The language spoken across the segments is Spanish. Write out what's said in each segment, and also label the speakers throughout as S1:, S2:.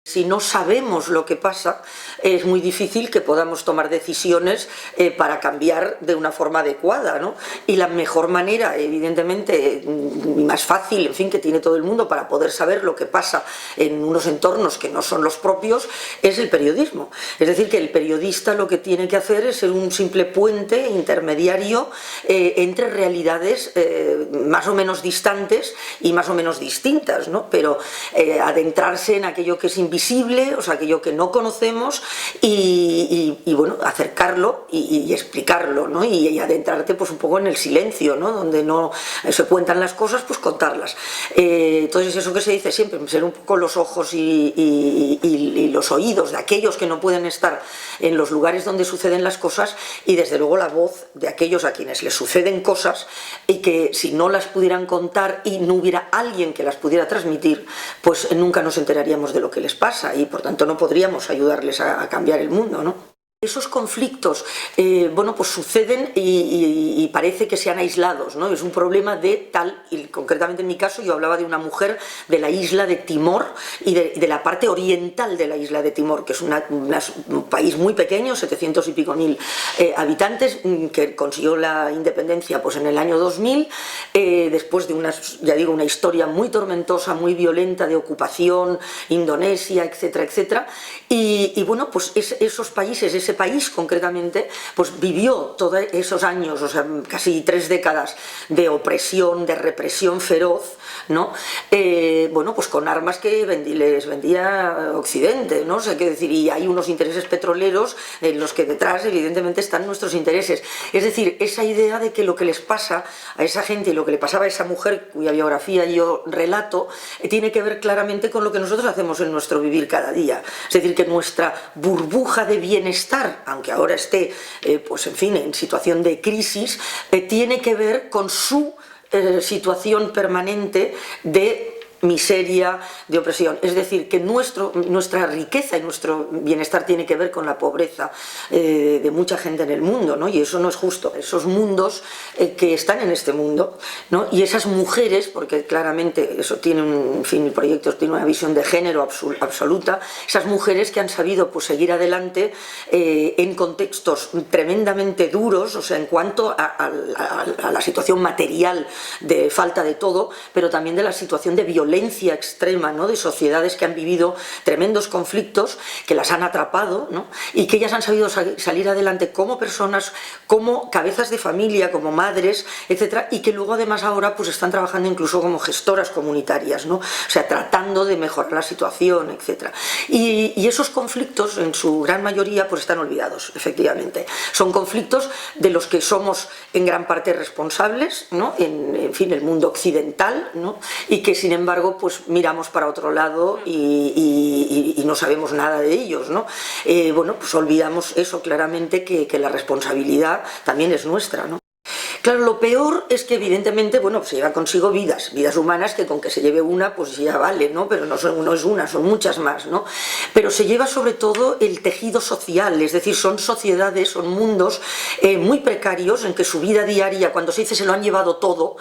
S1: Si no sabemos lo que pasa, es muy difícil que podamos tomar decisiones para cambiar de una forma adecuada, ¿no? Y la mejor manera, evidentemente, y más fácil, en fin, que tiene todo el mundo para poder saber lo que pasa en unos entornos que no son los propios, es el periodismo. Es decir, que el periodista lo que tiene que hacer es ser un simple puente intermediario entre realidades más o menos distantes y más o menos distintas, ¿no? Pero adentrarse en aquello que es invisible, o sea, aquello que no conocemos y bueno, acercarlo y explicarlo, ¿no? Y adentrarte pues un poco en el silencio, ¿no? Donde no se cuentan las cosas, pues contarlas. Entonces eso que se dice siempre, ser un poco los ojos y los oídos de aquellos que no pueden estar en los lugares donde suceden las cosas y desde luego la voz de aquellos a quienes les suceden cosas y que si no las pudieran contar y no hubiera alguien que las pudiera transmitir, pues nunca nos enteraríamos de lo que les pasa y por tanto no podríamos ayudarles a cambiar el mundo, ¿no? Esos conflictos, bueno, pues suceden y parece que sean aislados, ¿no? Es un problema de tal, y concretamente en mi caso yo hablaba de una mujer de la isla de Timor y de la parte oriental de la isla de Timor, que es un país muy pequeño, 700 y pico mil habitantes, que consiguió la independencia pues en el año 2000, después de una historia muy tormentosa, muy violenta de ocupación, Indonesia, etcétera, etcétera, y bueno, pues esos países, ese país concretamente, pues vivió todos esos años, o sea, casi 3 décadas de opresión, de represión feroz, ¿no? Bueno, pues con armas que les vendía Occidente, ¿no? O sea, que decir, y hay unos intereses petroleros en los que detrás evidentemente están nuestros intereses. Es decir, esa idea de que lo que les pasa a esa gente y lo que le pasaba a esa mujer cuya biografía yo relato, tiene que ver claramente con lo que nosotros hacemos en nuestro vivir cada día. Es decir, que nuestra burbuja de bienestar, aunque ahora esté, pues en fin, en situación de crisis, tiene que ver con su situación permanente de miseria, de opresión. Es decir, que nuestra riqueza y nuestro bienestar tiene que ver con la pobreza de mucha gente en el mundo, ¿no? Y eso no es justo. Esos mundos que están en este mundo, ¿no? Y esas mujeres, porque claramente eso tiene en fin, el proyecto tiene una visión de género absoluta, esas mujeres que han sabido pues seguir adelante en contextos tremendamente duros, o sea, en cuanto a la situación material de falta de todo, pero también de la situación de violencia extrema, ¿no? De sociedades que han vivido tremendos conflictos, que las han atrapado, ¿no? Y que ellas han sabido salir adelante como personas, como cabezas de familia, como madres, etcétera, y que luego además ahora pues están trabajando incluso como gestoras comunitarias, ¿no? O sea, tratando de mejorar la situación, etcétera. Y esos conflictos, en su gran mayoría, pues están olvidados, efectivamente. Son conflictos de los que somos en gran parte responsables, ¿no? En fin, el mundo occidental, ¿no? Y que sin embargo pues miramos para otro lado y no sabemos nada de ellos, ¿no? Bueno, pues olvidamos eso claramente, que la responsabilidad también es nuestra, ¿no? Claro, lo peor es que evidentemente, bueno, pues se lleva consigo vidas humanas que con que se lleve una, pues ya vale, ¿no? Pero no es una, son muchas más, ¿no? Pero se lleva sobre todo el tejido social, es decir, son sociedades, son mundos muy precarios en que su vida diaria, cuando se dice se lo han llevado todo,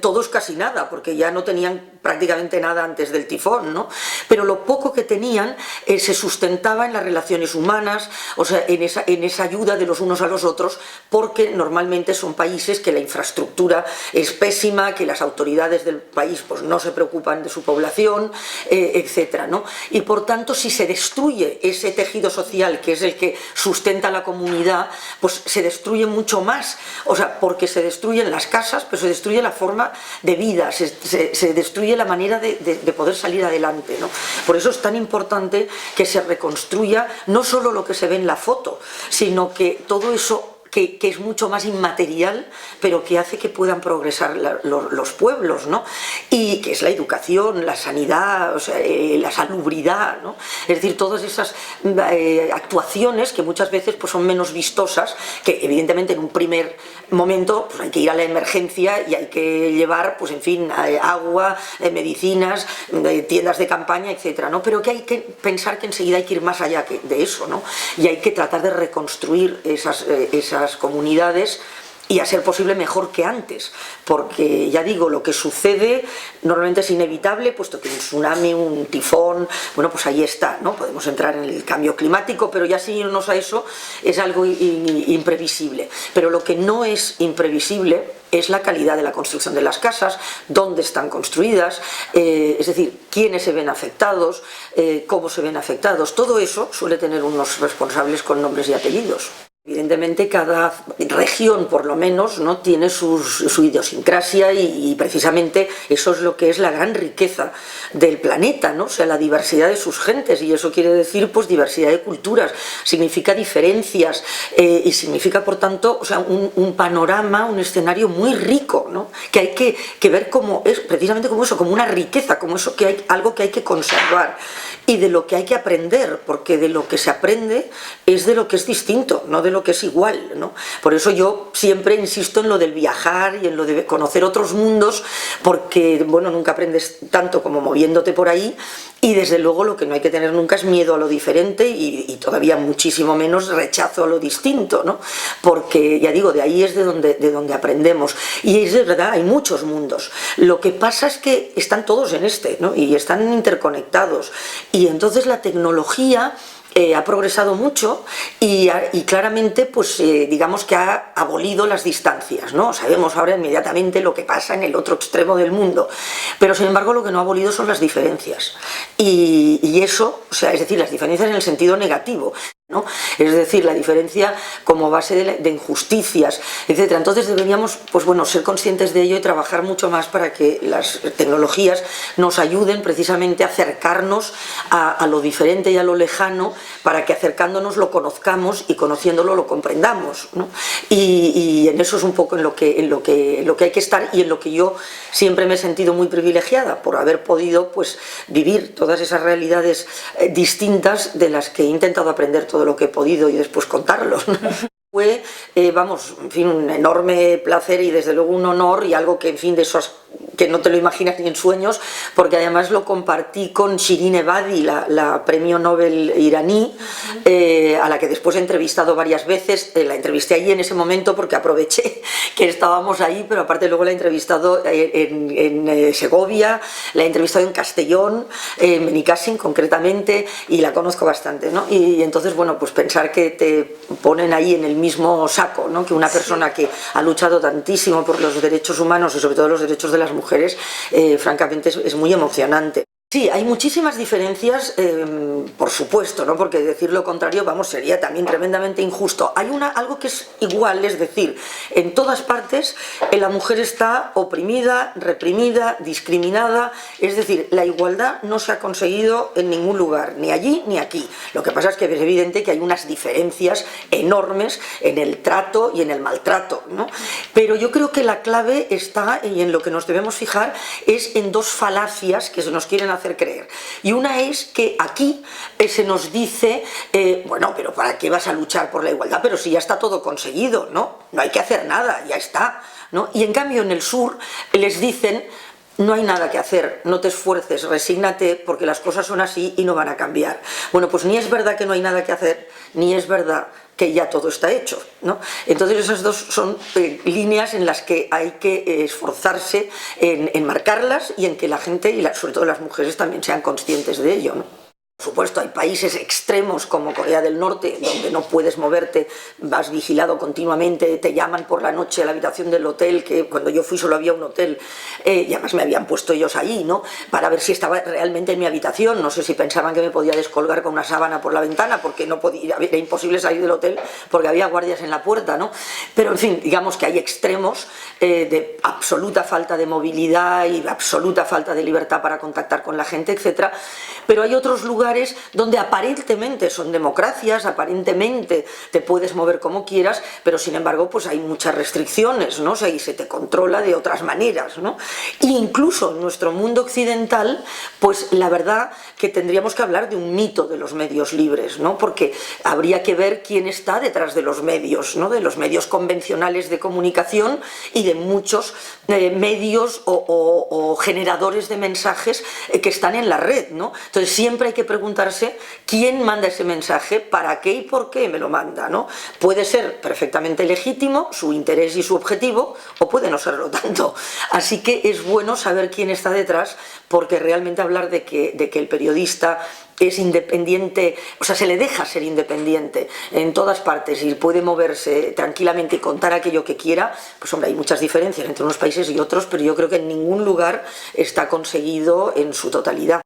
S1: todo es casi nada, porque ya no tenían prácticamente nada antes del tifón, ¿no? Pero lo poco que tenían se sustentaba en las relaciones humanas, o sea, en esa ayuda de los unos a los otros, porque normalmente son países que la infraestructura es pésima, que las autoridades del país pues no se preocupan de su población, etcétera, ¿no? Y por tanto, si se destruye ese tejido social que es el que sustenta la comunidad, pues se destruye mucho más, o sea, porque se destruyen las casas, pero se destruye la forma de vida, se destruye la manera de poder salir adelante, ¿no? Por eso es tan importante que se reconstruya no solo lo que se ve en la foto, sino que todo eso que es mucho más inmaterial, pero que hace que puedan progresar los pueblos, ¿no? Y que es la educación, la sanidad, o sea, la salubridad, ¿no? Es decir, todas esas actuaciones que muchas veces pues, son menos vistosas, que evidentemente en un primer momento pues, hay que ir a la emergencia y hay que llevar, pues en fin, agua, medicinas, tiendas de campaña, etcétera, ¿no? Pero que hay que pensar que enseguida hay que ir más allá de eso, ¿no? Y hay que tratar de reconstruir esas comunidades y a ser posible mejor que antes, porque ya digo, lo que sucede normalmente es inevitable, puesto que un tsunami, un tifón, bueno, pues ahí está, ¿no? Podemos entrar en el cambio climático, pero ya sin irnos a eso es algo imprevisible. Pero lo que no es imprevisible es la calidad de la construcción de las casas, dónde están construidas, es decir, quiénes se ven afectados, cómo se ven afectados. Todo eso suele tener unos responsables con nombres y apellidos. Evidentemente cada región, por lo menos, ¿no?, tiene su idiosincrasia y precisamente eso es lo que es la gran riqueza del planeta, ¿no? O sea, la diversidad de sus gentes, y eso quiere decir pues diversidad de culturas, significa diferencias y significa por tanto, o sea, un panorama, un escenario muy rico, ¿no?, que hay que ver como es, precisamente como eso, como una riqueza, como eso que hay, algo que hay que conservar y de lo que hay que aprender, porque de lo que se aprende es de lo que es distinto, no de lo que es igual, ¿no? Por eso yo siempre insisto en lo del viajar y en lo de conocer otros mundos, porque, bueno, nunca aprendes tanto como moviéndote por ahí, y desde luego lo que no hay que tener nunca es miedo a lo diferente y todavía muchísimo menos rechazo a lo distinto, ¿no? Porque, ya digo, de ahí es de donde aprendemos, y es de verdad, hay muchos mundos. Lo que pasa es que están todos en este, ¿no?, y están interconectados, y entonces la tecnología ha progresado mucho y claramente, pues digamos que ha abolido las distancias, ¿no? Sabemos ahora inmediatamente lo que pasa en el otro extremo del mundo, pero sin embargo lo que no ha abolido son las diferencias, y eso, o sea, es decir, las diferencias en el sentido negativo, ¿no? Es decir, la diferencia como base de injusticias, etc. Entonces deberíamos, pues bueno, ser conscientes de ello y trabajar mucho más para que las tecnologías nos ayuden precisamente a acercarnos a lo diferente y a lo lejano, para que acercándonos lo conozcamos y conociéndolo lo comprendamos, ¿no? Y en eso es un poco en lo que hay que estar, y en lo que yo siempre me he sentido muy privilegiada por haber podido, pues, vivir todas esas realidades distintas de las que he intentado aprender todo lo que he podido y después contarlos, ¿no? Fue, vamos, en fin, un enorme placer y desde luego un honor, y algo que, en fin, de esos que no te lo imaginas ni en sueños, porque además lo compartí con Shirin Ebadi, la premio Nobel iraní, a la que después he entrevistado varias veces. La entrevisté allí en ese momento porque aproveché que estábamos ahí, pero aparte luego la he entrevistado en Segovia, la he entrevistado en Castellón, en Benicàssim concretamente, y la conozco bastante, ¿no? Y entonces, bueno, pues pensar que te ponen ahí en el mismo saco, ¿no?, que una persona que ha luchado tantísimo por los derechos humanos y sobre todo los derechos de las mujeres, francamente es muy emocionante. Sí, hay muchísimas diferencias, por supuesto, ¿no?, porque decir lo contrario, vamos, sería también tremendamente injusto. Hay algo que es igual, es decir, en todas partes la mujer está oprimida, reprimida, discriminada, es decir, la igualdad no se ha conseguido en ningún lugar, ni allí ni aquí. Lo que pasa es que es evidente que hay unas diferencias enormes en el trato y en el maltrato, ¿no? Pero yo creo que la clave está, y en lo que nos debemos fijar, es en dos falacias que se nos quieren hacer creer. Y una es que aquí se nos dice, bueno, pero ¿para qué vas a luchar por la igualdad? Pero si ya está todo conseguido, ¿no? No hay que hacer nada, ya está, ¿no? Y en cambio en el sur les dicen: no hay nada que hacer, no te esfuerces, resígnate, porque las cosas son así y no van a cambiar. Bueno, pues ni es verdad que no hay nada que hacer, ni es verdad que ya todo está hecho, ¿no? Entonces esas dos son líneas en las que hay que esforzarse en marcarlas, y en que la gente, y sobre todo las mujeres, también sean conscientes de ello, ¿no? Por supuesto, hay países extremos como Corea del Norte, donde no puedes moverte, vas vigilado continuamente, te llaman por la noche a la habitación del hotel, que cuando yo fui solo había un hotel, y además me habían puesto ellos ahí, ¿no?, para ver si estaba realmente en mi habitación. No sé si pensaban que me podía descolgar con una sábana por la ventana, porque no podía, era imposible salir del hotel porque había guardias en la puerta, ¿no? Pero en fin, digamos que hay extremos de absoluta falta de movilidad y absoluta falta de libertad para contactar con la gente, etc. Pero hay otros lugares donde aparentemente son democracias, aparentemente te puedes mover como quieras, pero sin embargo pues hay muchas restricciones, ¿no? O sea, y se te controla de otras maneras, ¿no? E incluso en nuestro mundo occidental, pues la verdad que tendríamos que hablar de un mito de los medios libres, ¿no? Porque habría que ver quién está detrás de los medios, ¿no?, de los medios convencionales de comunicación y de muchos medios o generadores de mensajes que están en la red, ¿no? Entonces siempre hay que preguntar preguntarse quién manda ese mensaje, para qué y por qué me lo manda, ¿no? Puede ser perfectamente legítimo su interés y su objetivo, o puede no serlo tanto. Así que es bueno saber quién está detrás, porque realmente hablar de que el periodista es independiente, o sea, se le deja ser independiente en todas partes y puede moverse tranquilamente y contar aquello que quiera, pues hombre, hay muchas diferencias entre unos países y otros, pero yo creo que en ningún lugar está conseguido en su totalidad.